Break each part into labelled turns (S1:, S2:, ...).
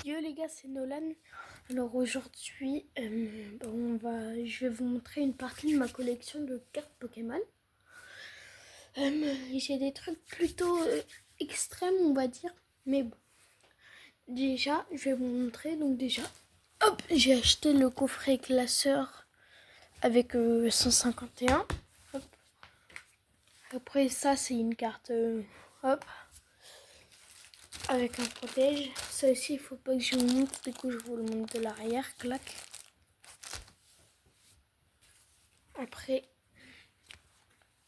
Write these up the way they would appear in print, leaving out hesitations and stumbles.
S1: Yo les gars, c'est Nolan. Alors aujourd'hui, je vais vous montrer une partie de ma collection de cartes Pokémon. J'ai des trucs plutôt extrêmes, on va dire. Mais bon, déjà, je vais vous montrer. Donc déjà, hop, j'ai acheté le coffret classeur avec 151. Hop. Après ça, c'est une carte, hop, avec un protège. Ça aussi, il faut pas que je vous montre. Du coup, je vous le montre de l'arrière. Clac. Après,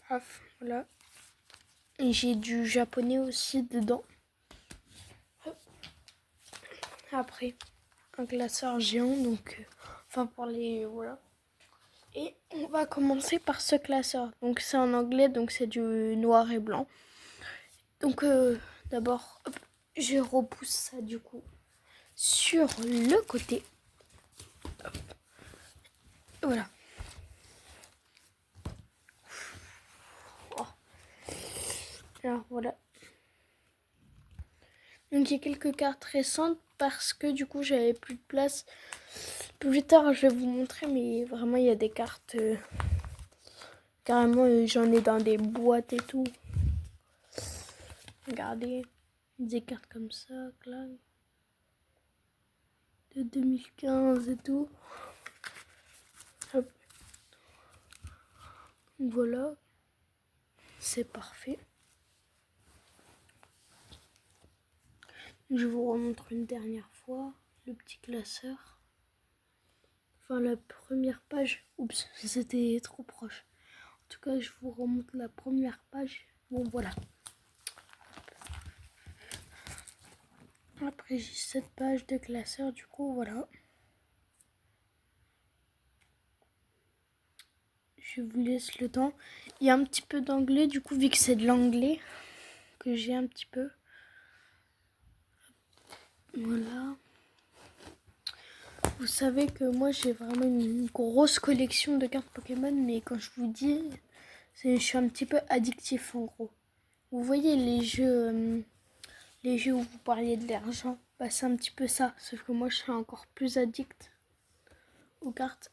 S1: paf, voilà. Et j'ai du japonais aussi dedans. Hop. Après, un classeur géant, donc, enfin pour les, voilà. Et on va commencer par ce classeur. Donc c'est en anglais, donc c'est du noir et blanc. Donc d'abord, hop, je repousse ça du coup sur le côté. Hop. Voilà. Oh. Alors voilà. Donc il y a quelques cartes récentes parce que du coup j'avais plus de place. Plus tard je vais vous montrer, mais vraiment il y a des cartes carrément j'en ai dans des boîtes et tout. Regardez, des cartes comme ça, là, de 2015 et tout. Hop. Voilà, c'est parfait. Je vous remontre une dernière fois le petit classeur. Enfin la première page. Oups, c'était trop proche. En tout cas, je vous remonte la première page. Bon voilà. Après j'ai cette page de classeur, du coup voilà. Je vous laisse le temps. Il y a un petit peu d'anglais, du coup vu que c'est de l'anglais que j'ai un petit peu. Voilà. Vous savez que moi j'ai vraiment une grosse collection de cartes Pokémon, mais quand je vous dis, je suis un petit peu addictif en gros. Vous voyez les jeux où vous parliez de l'argent, bah c'est un petit peu ça, sauf que moi je suis encore plus addict aux cartes.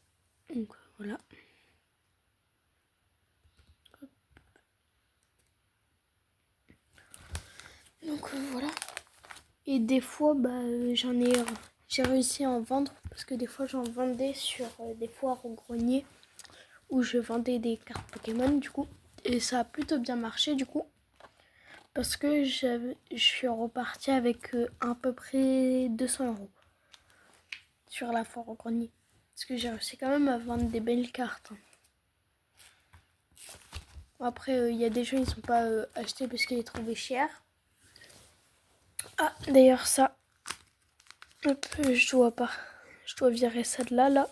S1: Donc voilà. Donc voilà. Et des fois j'ai réussi à en vendre parce que des fois j'en vendais sur des foires au grenier où je vendais des cartes Pokémon du coup. Et ça a plutôt bien marché du coup. Parce que je suis repartie avec à peu près 200 € sur la foire au grenier. Parce que j'ai réussi quand même à vendre des belles cartes. Après, il y a des gens, ils ne sont pas achetés parce qu'ils les trouvaient chers. Ah, d'ailleurs, ça, hop, je dois virer ça de là.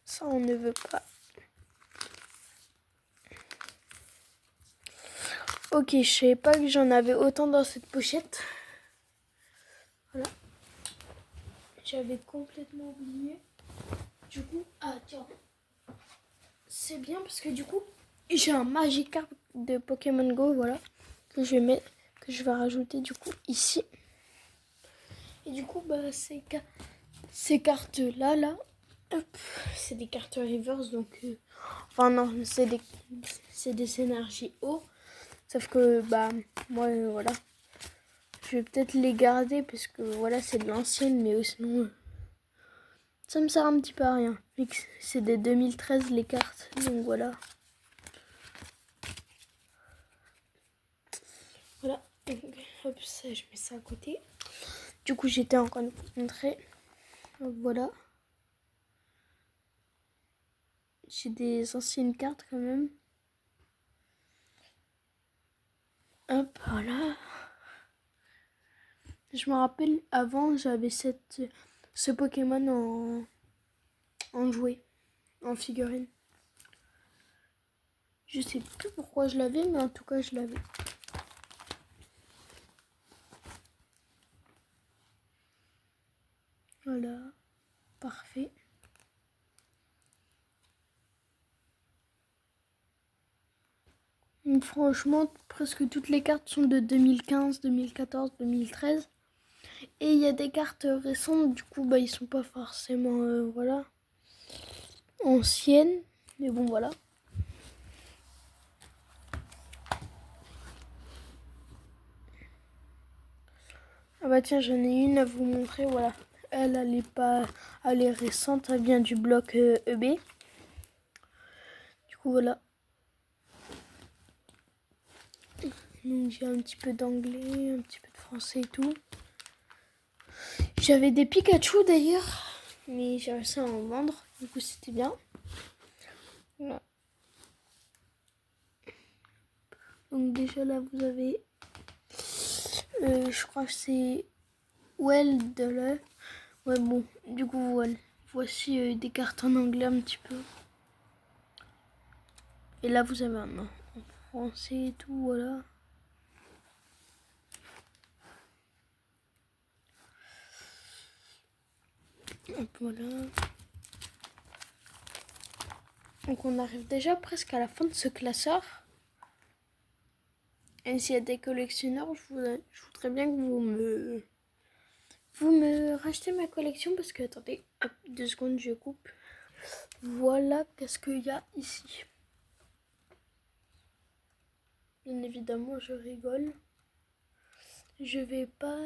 S1: Ça, on ne veut pas. Ok, je savais pas que j'en avais autant dans cette pochette. Voilà. J'avais complètement oublié. Du coup, ah tiens. C'est bien parce que du coup, j'ai un Magikarp de Pokémon Go, voilà, que je vais rajouter du coup ici. Et du coup, bah ces cartes là, hop, c'est des cartes reverse, donc enfin non, c'est des énergies haut. Sauf que bah moi voilà, je vais peut-être les garder parce que voilà, c'est de l'ancienne, mais sinon ça me sert un petit peu à rien. Vu que c'est des 2013 les cartes, donc voilà. Voilà, hop, ça, je mets ça à côté. Du coup, j'étais en train de vous montrer. Voilà. J'ai des anciennes cartes quand même. Hop, voilà. Je me rappelle, avant, j'avais ce Pokémon en jouet, en figurine. Je sais plus pourquoi je l'avais, mais en tout cas, je l'avais. Voilà, parfait. Donc, franchement, presque toutes les cartes sont de 2015, 2014, 2013. Et il y a des cartes récentes, du coup, bah, ils sont pas forcément, voilà, anciennes. Mais bon, voilà. Ah bah tiens, j'en ai une à vous montrer, voilà. Elle est récente, elle vient du bloc EB. Du coup, voilà. Donc j'ai un petit peu d'anglais, un petit peu de français et tout. J'avais des Pikachu d'ailleurs, mais j'ai réussi à en vendre, du coup c'était bien. Voilà. Donc déjà là vous avez, je crois que c'est Well. Ouais bon, du coup voilà. Voici des cartes en anglais un petit peu. Et là vous avez un en français et tout, voilà. Hop, voilà. Donc on arrive déjà presque à la fin de ce classeur. Et s'il y a des collectionneurs, je voudrais bien que vous me rachetez ma collection parce que, attendez, hop, 2 secondes, je coupe. Voilà, qu'est-ce qu'il y a ici. Bien évidemment, je rigole. Je vais pas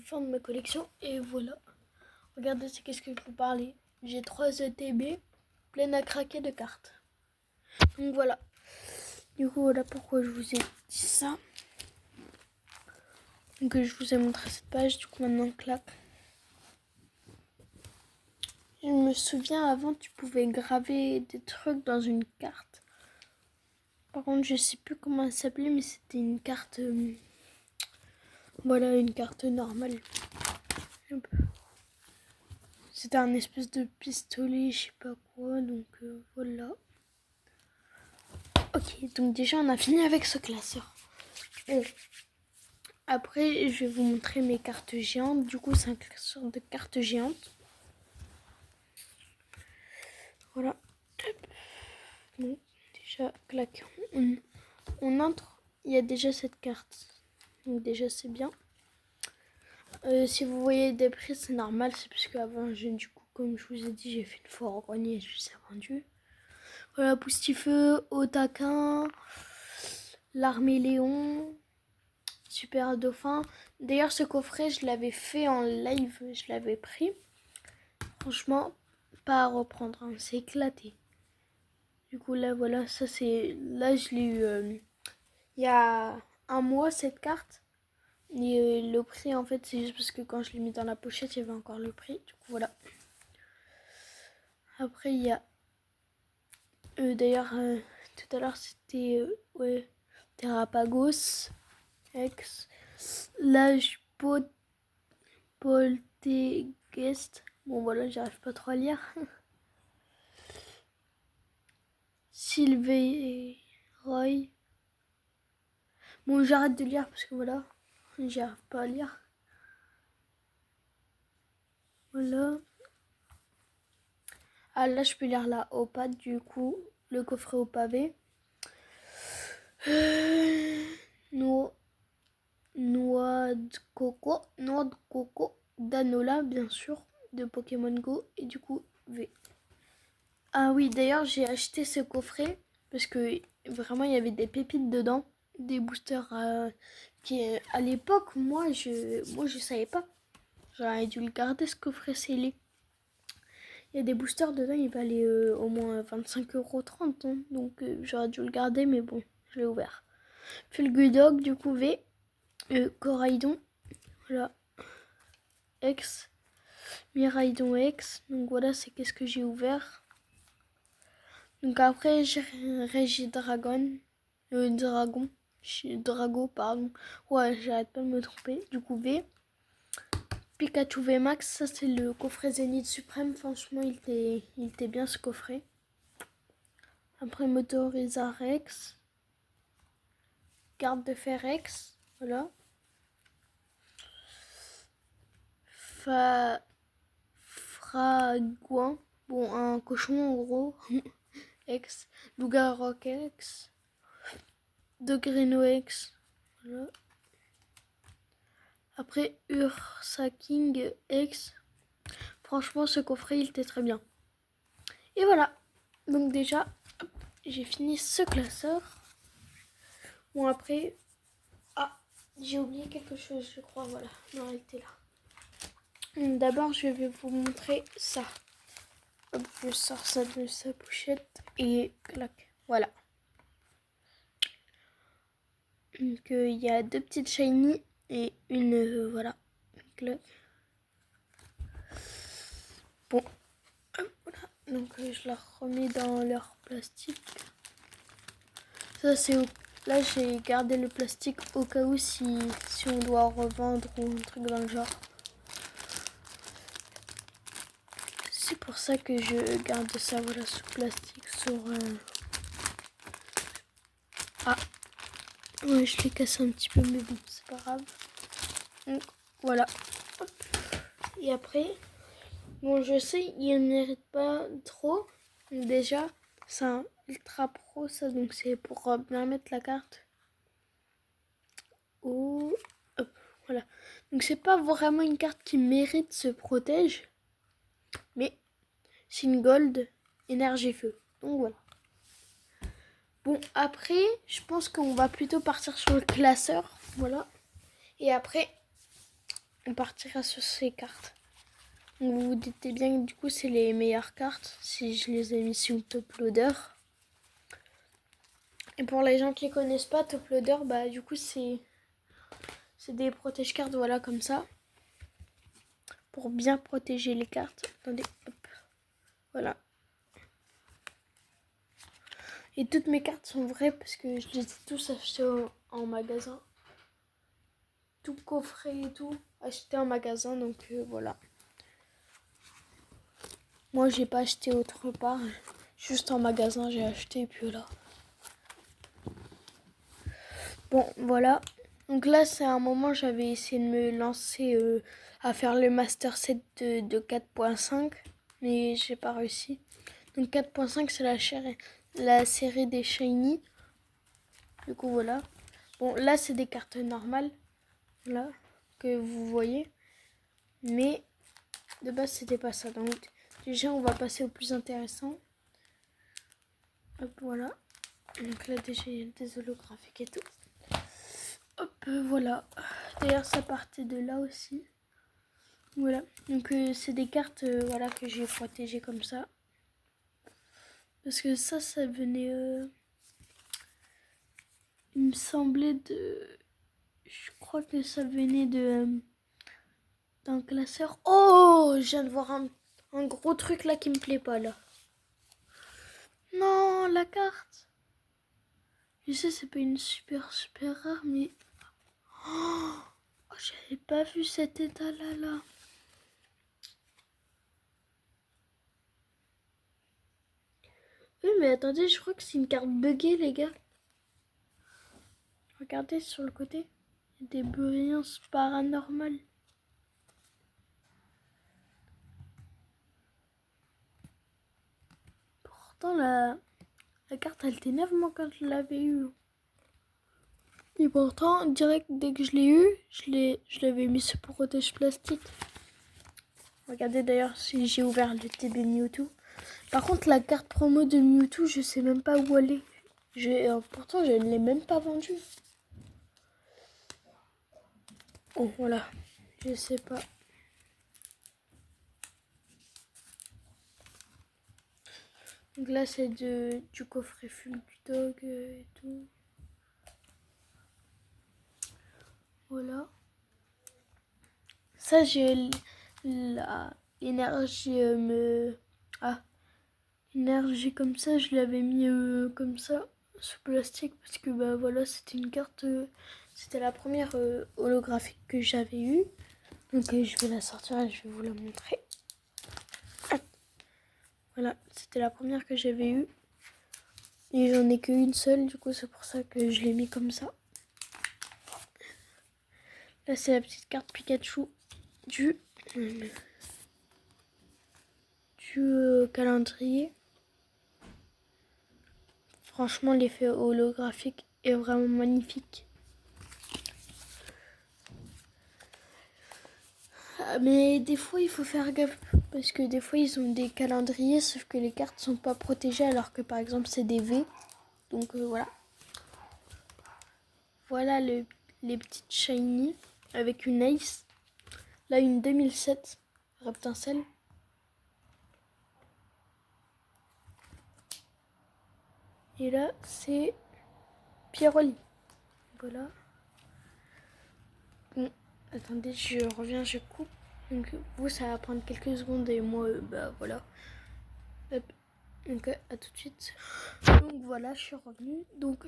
S1: vendre ma collection et voilà. Regardez, c'est qu'est-ce que je vous parlais. J'ai 3 ETB pleines à craquer de cartes. Donc voilà. Du coup, voilà pourquoi je vous ai dit ça. Donc je vous ai montré cette page. Du coup, maintenant, clac. Je me souviens, avant, tu pouvais graver des trucs dans une carte. Par contre, je sais plus comment elle s'appelait, mais c'était une carte... voilà, une carte normale. C'était un espèce de pistolet, je sais pas quoi, donc voilà. Ok, donc déjà, on a fini avec ce classeur. Bon. Après, je vais vous montrer mes cartes géantes. Du coup, c'est un classeur de cartes géantes. Voilà. Bon, déjà, clac. On entre, il y a déjà cette carte. Donc déjà, c'est bien. Si vous voyez des prix, c'est normal. C'est parce qu'avant, du coup, comme je vous ai dit, j'ai fait une foire au grenier et je les ai vendus. Voilà, Poustifeu, Otaquin, l'Armée Léon, Super Dauphin. D'ailleurs, ce coffret, je l'avais fait en live, je l'avais pris. Franchement, pas à reprendre, hein, c'est éclaté. Du coup, là, voilà, ça c'est... Là, je l'ai eu il y a 1 mois, cette carte. Et le prix, en fait, c'est juste parce que quand je l'ai mis dans la pochette, il y avait encore le prix. Du coup, voilà. Après, il y a... d'ailleurs, tout à l'heure, c'était... ouais, Terrapagos, Ex, L'âge Poltergeist. Bon, voilà, j'arrive pas trop à lire. Sylvie Roy. Bon, j'arrête de lire parce que voilà, j'arrive pas à lire. Voilà. Ah, là, je peux lire la Opad, du coup, le coffret au pavé. Noix de coco, Danola, bien sûr, de Pokémon Go, et du coup, V. Ah oui, d'ailleurs, j'ai acheté ce coffret parce que vraiment, il y avait des pépites dedans, des boosters qui, à l'époque, moi, je savais pas. J'aurais dû le garder, ce coffret scellé. Il y a des boosters dedans, il valait au moins 25,30 €. Hein, donc j'aurais dû le garder, mais bon, je l'ai ouvert. Fulgudog, du coup, V. Coraidon, voilà. X. Miraidon X. Donc voilà, c'est qu'est-ce que j'ai ouvert. Donc après, j'ai Regidragon. Drago, pardon. Ouais, j'arrête pas de me tromper. Du coup, V. Pikachu V Max, ça c'est le coffret Zénith Suprême. Franchement, il était bien ce coffret. Après, Motorisa Rex. Garde de fer Rex. Voilà. Fragouin. Bon, un cochon en gros. X. Lougarok X. Dogrino X. Voilà. Après Ursa King X. Franchement, ce coffret, il était très bien. Et voilà. Donc déjà, j'ai fini ce classeur. Bon, après... Ah, j'ai oublié quelque chose, je crois. Voilà, non, elle était là. D'abord, je vais vous montrer ça. Hop, je sors ça de sa pochette et clac. Voilà. Donc, il y a 2 petites shiny et une... voilà. Clac. Bon. Voilà. Donc, je la remets dans leur plastique. Ça, c'est... Là, j'ai gardé le plastique au cas où si on doit revendre ou un truc dans le genre. C'est pour ça que je garde ça, voilà, sous plastique, sur... Ah, ouais, je l'ai cassé un petit peu, mais bon, c'est pas grave. Donc, voilà. Hop. Et après, bon, je sais, il ne mérite pas trop. Donc déjà, c'est un ultra pro, ça, donc c'est pour bien mettre la carte. Oh, hop, voilà. Donc c'est pas vraiment une carte qui mérite ce protège, mais c'est une gold énergie feu. Donc voilà. Bon, après, je pense qu'on va plutôt partir sur le classeur. Voilà. Et après, on partira sur ces cartes. Donc vous vous doutez bien que du coup, c'est les meilleures cartes si je les ai mis sur top loader. Et pour les gens qui connaissent pas top loader, bah du coup, c'est des protège cartes, voilà, comme ça. Pour bien protéger les cartes. Attendez, hop. Voilà. Et toutes mes cartes sont vraies parce que je les ai tous achetées en magasin. Tout coffret et tout, acheté en magasin, donc voilà. Moi, j'ai pas acheté autre part, juste en magasin, j'ai acheté et puis voilà. Bon, voilà. Donc là, c'est un moment, j'avais essayé de me lancer à faire le Master Set de 4.5, mais j'ai pas réussi. Donc 4.5, c'est la série des Shiny. Du coup, voilà. Bon, là, c'est des cartes normales, là, que vous voyez. Mais de base, c'était pas ça. Donc, déjà, on va passer au plus intéressant. Hop, voilà. Donc là, déjà, il y a des holographiques et tout. Hop, voilà. D'ailleurs, ça partait de là aussi. Voilà. Donc, c'est des cartes voilà, que j'ai protégées comme ça. Parce que ça venait... il me semblait de... Je crois que ça venait d'un classeur. Oh, je viens de voir un gros truc là qui me plaît pas là. Non, la carte. Je sais, c'est pas une super rare, mais... Oh, j'avais pas vu cet état là. Oui, mais attendez, je crois que c'est une carte buggée, les gars. Regardez sur le côté. Il y a des bruyances paranormales. Pourtant, la carte, elle était neuve, moi, quand je l'avais eue. Et pourtant, direct, dès que je l'ai eu, je l'avais mis sur protège plastique. Regardez d'ailleurs si j'ai ouvert le TB Mewtwo. Par contre, la carte promo de Mewtwo, je sais même pas où elle est. Pourtant, je ne l'ai même pas vendue. Oh, voilà. Je sais pas. Donc là, c'est du coffret Fulgudog et tout. Voilà. Ça, j'ai l'énergie énergie comme ça, je l'avais mis comme ça, sous plastique, parce que bah voilà, c'était une carte... c'était la première holographique que j'avais eue. Donc je vais la sortir et je vais vous la montrer. Voilà, c'était la première que j'avais eue. Et j'en ai qu'une seule, du coup c'est pour ça que je l'ai mis comme ça. Là c'est la petite carte Pikachu du calendrier. Franchement, l'effet holographique est vraiment magnifique. Mais des fois, il faut faire gaffe. Parce que des fois, ils ont des calendriers, sauf que les cartes sont pas protégées, alors que par exemple, c'est des V. Donc voilà. Voilà les petites shiny avec une Ace. Là, une 2007 Reptincelle. Et là, c'est Pieroli. Voilà. Bon, attendez, je reviens, je coupe. Donc vous, ça va prendre quelques secondes et moi, bah voilà. Hop. Donc à tout de suite. Donc voilà, je suis revenue. Donc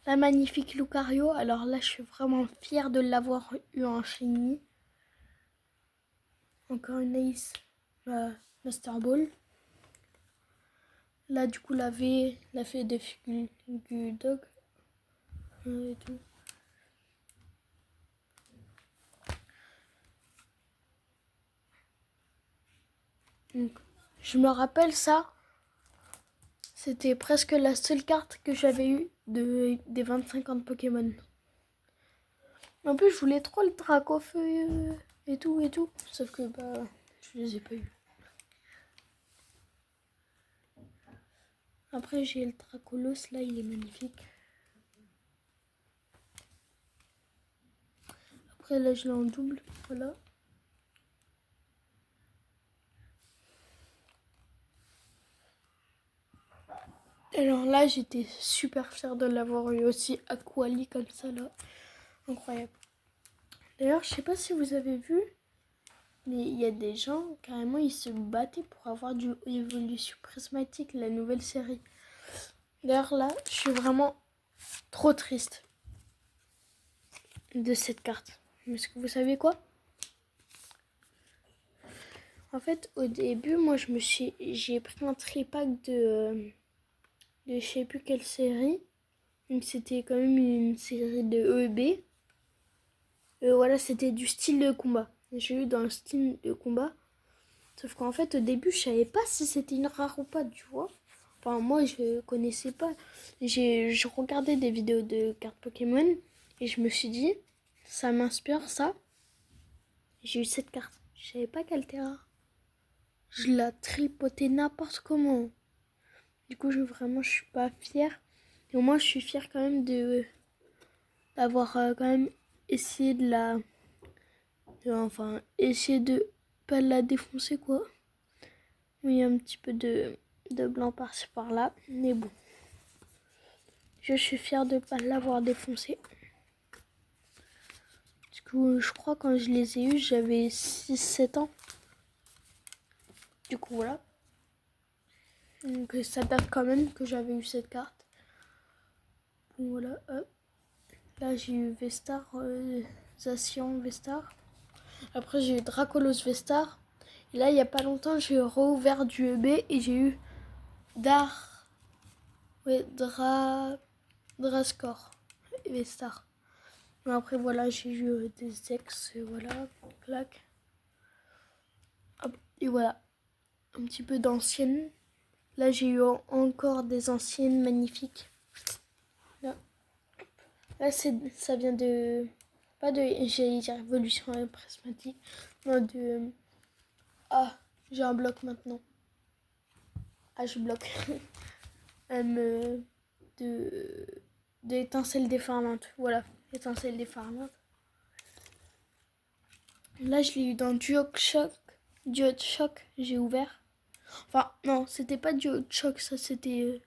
S1: la magnifique Lucario. Alors là, je suis vraiment fière de l'avoir eu en shiny. Encore une Ace Master Ball. Là, du coup, la fée de Dog et tout. Donc, je me rappelle ça. C'était presque la seule carte que j'avais eue des 25 ans de Pokémon. En plus, je voulais trop le Dracofeu et tout. Sauf que, bah, je les ai pas eu. Après, j'ai le Dracolos, là, il est magnifique. Après, là, je l'ai en double, voilà. Alors là, j'étais super fière de l'avoir eu aussi Aquali comme ça, là. Incroyable. D'ailleurs, je sais pas si vous avez vu, mais il y a des gens, carrément, ils se battaient pour avoir du Évolution Prismatique, la nouvelle série. D'ailleurs, là, je suis vraiment trop triste de cette carte. Parce que vous savez quoi? En fait, au début, moi, j'ai pris un tripack de je sais plus quelle série. Donc, c'était quand même une série de EB. Voilà, c'était du style de combat. J'ai eu dans le style de combat. Sauf qu'en fait, au début, je savais pas si c'était une rare ou pas, tu vois. Enfin, moi, je connaissais pas. Je regardais des vidéos de cartes Pokémon et je me suis dit, ça m'inspire ça. J'ai eu cette carte. Je savais pas qu'elle était rare. Je la tripotais n'importe comment. Du coup, je suis pas fière. Et au moins, je suis fière quand même d'avoir quand même essayé essayer de pas la défoncer, quoi. Oui, il y a un petit peu de blanc par-ci par-là. Mais bon. Je suis fière de pas l'avoir défoncé. Du coup, je crois quand je les ai eus, j'avais 6-7 ans. Du coup, voilà. Donc, ça date quand même que j'avais eu cette carte. Bon, voilà, hop. Là, j'ai eu Vestar, Zacian Vestar. Après, j'ai eu Dracolos Vestar. Et là, il n'y a pas longtemps, j'ai rouvert du EB et j'ai eu Drascore Vestar. Après, voilà, j'ai eu des ex, voilà, clac. Hop, et voilà, un petit peu d'anciennes. Là, j'ai eu encore des anciennes magnifiques. Là, ça vient de... Pas de... J'allais dire évolution prismatique. Non, de... Ah, j'ai un bloc maintenant. Ah, je bloque. De étincelle déferlante. Voilà, étincelle déferlante. Là, je l'ai eu dans Duo-Shock. Duo-Shock, j'ai ouvert. Enfin, non, c'était pas Duo-Shock, ça c'était...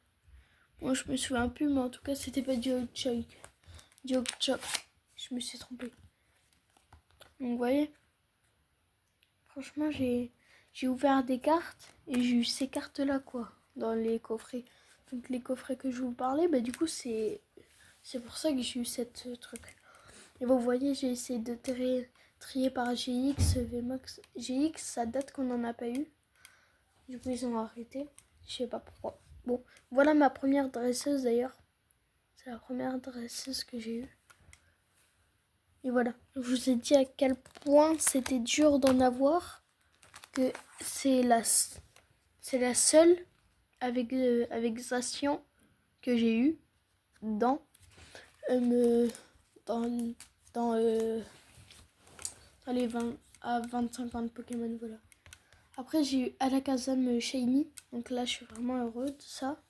S1: Moi, je me souviens plus, mais en tout cas, c'était pas Duo-Shock. Duo-Shock. Je me suis trompée. Donc, vous voyez, franchement, j'ai ouvert des cartes et j'ai eu ces cartes-là, quoi, dans les coffrets. Donc, les coffrets que je vous parlais, bah, du coup, c'est pour ça que j'ai eu cette truc. Et vous voyez, j'ai essayé de trier par GX, VMAX. GX, ça date qu'on n'en a pas eu. Du coup, ils ont arrêté. Je sais pas pourquoi. Bon, voilà ma première dresseuse d'ailleurs. C'est la première dresseuse que j'ai eue. Et voilà, je vous ai dit à quel point c'était dur d'en avoir. Que c'est la seule avec Zacian que j'ai eu dans dans les 20 à 20-50 Pokémon, voilà. Après, j'ai eu Alakazam Shiny. Donc là, je suis vraiment heureux de ça.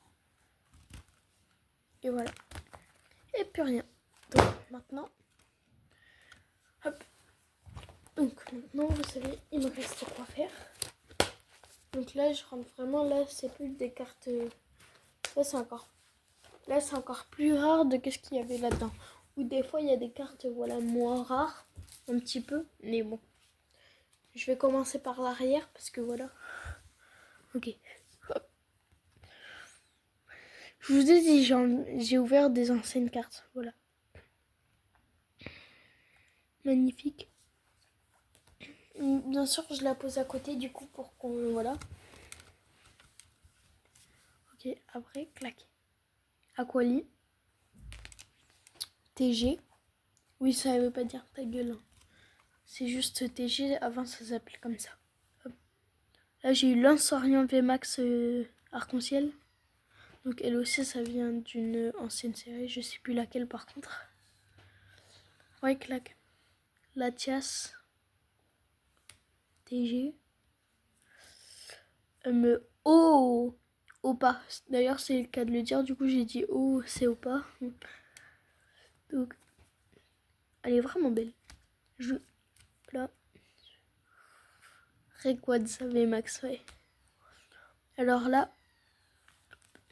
S1: Et voilà. Et plus rien. Donc maintenant... Hop. Donc maintenant, vous savez, il me reste quoi faire. Donc là, je rentre vraiment... Là, c'est plus des cartes... Là, c'est encore plus rare de qu'est-ce qu'il y avait là-dedans. Ou des fois, il y a des cartes, voilà, moins rares. Un petit peu. Mais bon. Je vais commencer par l'arrière parce que voilà. Ok. Hop. Je vous ai dit, j'ai ouvert des anciennes cartes. Voilà. Magnifique. Bien sûr, je la pose à côté du coup pour qu'on... Voilà. Ok, après, clac. Aquali. TG. Oui, ça veut pas dire ta gueule. Hein. C'est juste TG. Avant, ça s'appelait comme ça. Hop. Là, j'ai eu Lansorian VMAX Arc-en-Ciel. Donc, elle aussi, ça vient d'une ancienne série. Je sais plus laquelle par contre. Ouais, clac. Latias. TG. Oh Opa. D'ailleurs, c'est le cas de le dire. Du coup, j'ai dit oh, c'est Opa. Donc, elle est vraiment belle. Là. Rayquaza ça Max, ouais. Alors là,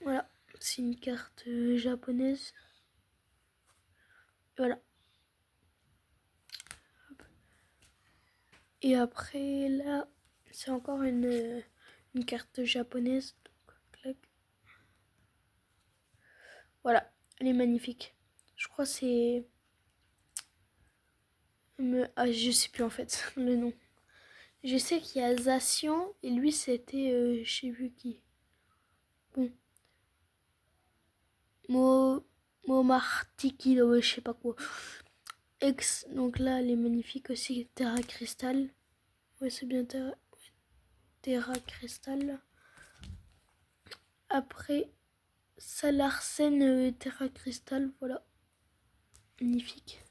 S1: voilà. C'est une carte japonaise. Voilà. Et après, là, c'est encore une carte japonaise. Donc, clac. Voilà, elle est magnifique. Je crois que c'est... Ah, je sais plus en fait le nom. Je sais qu'il y a Zacian et lui c'était je sais plus qui. Bon. Momartiki, je sais pas quoi. X, donc là elle est magnifique aussi. Terra Crystal. Ouais, c'est bien Terra Crystal. Après Salarsen Terra Crystal, voilà. Magnifique.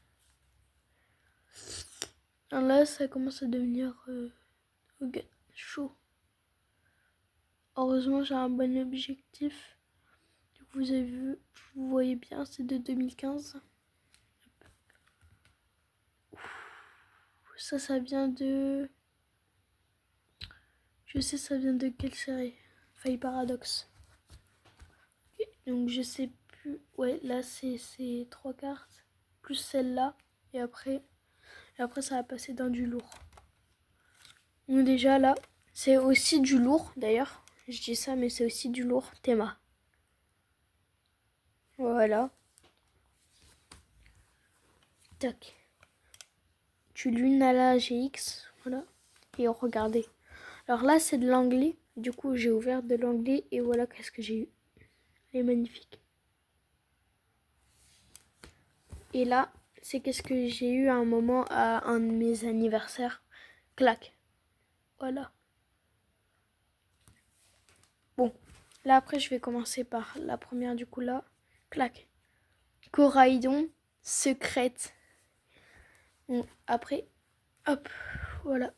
S1: Alors là, ça commence à devenir okay, chaud. Heureusement, j'ai un bon objectif. Vous avez vu, vous voyez bien, c'est de 2015. Ça vient de... Je sais, ça vient de quelle série? Faille Paradox. Okay, donc je sais plus. Ouais, là c'est 3 cartes. Plus celle-là. Et après ça va passer dans du lourd. Donc déjà là, c'est aussi du lourd d'ailleurs. Je dis ça, mais c'est aussi du lourd. Théma. Voilà. Tac. Tu Lunala GX. Voilà. Et regardez. Alors là, c'est de l'anglais. Du coup, j'ai ouvert de l'anglais. Et voilà qu'est-ce que j'ai eu. Elle est magnifique. Et là, c'est qu'est-ce que j'ai eu à un moment à un de mes anniversaires. Clac. Voilà. Bon. Là, après, je vais commencer par la première du coup là. Clac. Coraidon. Secrète. Bon, après, hop. Voilà.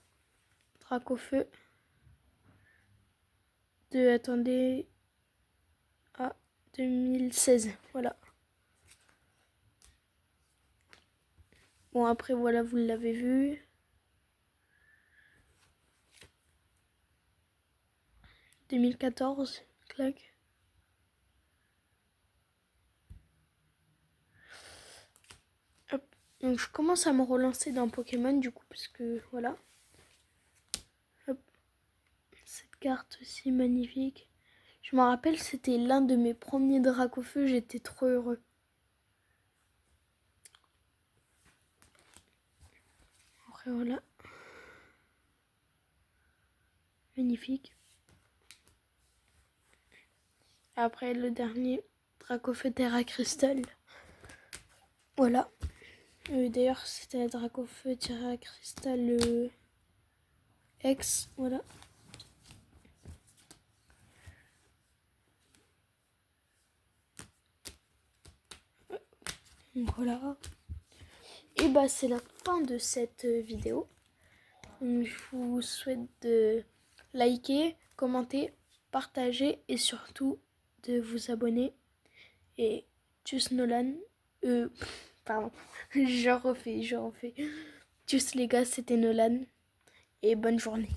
S1: Dracofeu. Attendez. À 2016. Voilà. Bon, après, voilà, vous l'avez vu. 2014, clac. Hop. Donc, je commence à me relancer dans Pokémon, du coup, parce que, voilà. Hop. Cette carte aussi, magnifique. Je me rappelle, c'était l'un de mes premiers Dracofeu, j'étais trop heureux. Après, voilà. Magnifique. Après, le dernier, Dracofeu Terra Crystal. Voilà. D'ailleurs, c'était Dracofeu Terra Crystal X. Voilà. Donc, voilà. Et bah, c'est la fin de cette vidéo. Je vous souhaite de liker, commenter, partager et surtout de vous abonner. Et tchuss Nolan. Pardon, je refais. Tchuss les gars, c'était Nolan. Et bonne journée.